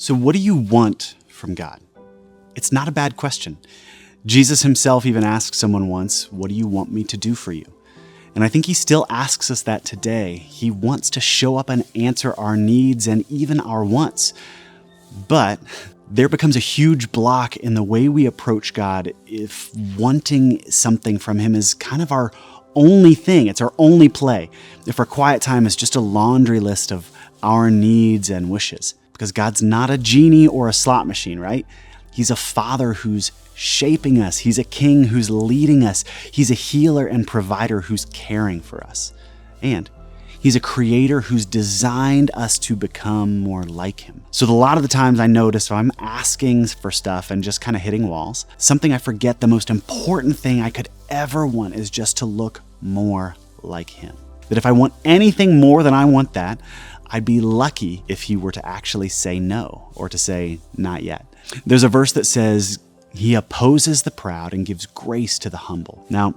So what do you want from God? It's not a bad question. Jesus himself even asked someone once, "What do you want me to do for you?" And I think he still asks us that today. He wants to show up and answer our needs and even our wants. But there becomes a huge block in the way we approach God if wanting something from him is kind of our only thing. It's our only play. If our quiet time is just a laundry list of our needs and wishes. Because God's not a genie or a slot machine, right? He's a father who's shaping us. He's a king who's leading us. He's a healer and provider who's caring for us. And he's a creator who's designed us to become more like him. So a lot of the times I notice if I'm asking for stuff and just kind of hitting walls, something I forget the most important thing I could ever want is just to look more like him. That if I want anything more than I want that, I'd be lucky if he were to actually say no or to say not yet. There's a verse that says, "He opposes the proud and gives grace to the humble." Now,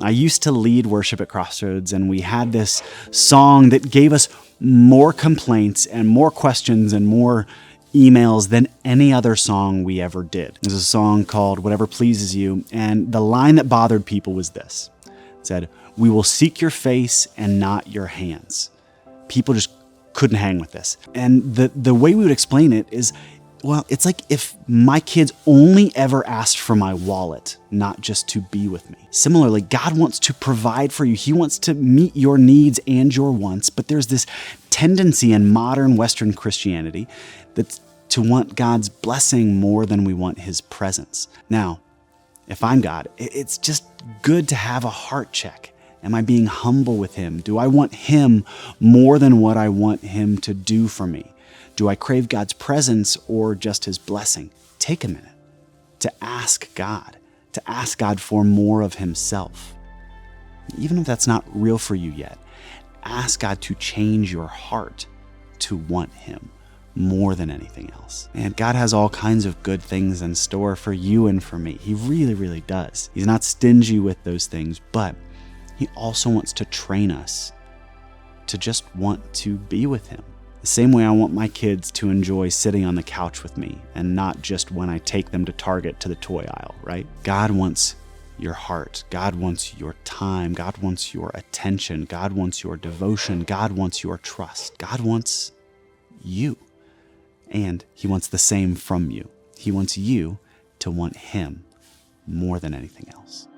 I used to lead worship at Crossroads, and we had this song that gave us more complaints and more questions and more emails than any other song we ever did. It was a song called "Whatever Pleases You," and the line that bothered people was this. It said, "We will seek your face and not your hands." People just couldn't hang with this. And the way we would explain it is, well, it's like if my kids only ever asked for my wallet, not just to be with me. Similarly, God wants to provide for you. He wants to meet your needs and your wants, but there's this tendency in modern Western Christianity that's to want God's blessing more than we want his presence. Now, if I'm God, it's just good to have a heart check. Am I being humble with him? Do I want him more than what I want him to do for me? Do I crave God's presence or just his blessing? Take a minute to ask God for more of himself. Even if that's not real for you yet, ask God to change your heart to want him more than anything else. And God has all kinds of good things in store for you and for me. He really, really does. He's not stingy with those things, but he also wants to train us to just want to be with him. The same way I want my kids to enjoy sitting on the couch with me and not just when I take them to Target to the toy aisle, right? God wants your heart. God wants your time. God wants your attention. God wants your devotion. God wants your trust. God wants you. And he wants the same from you. He wants you to want him more than anything else.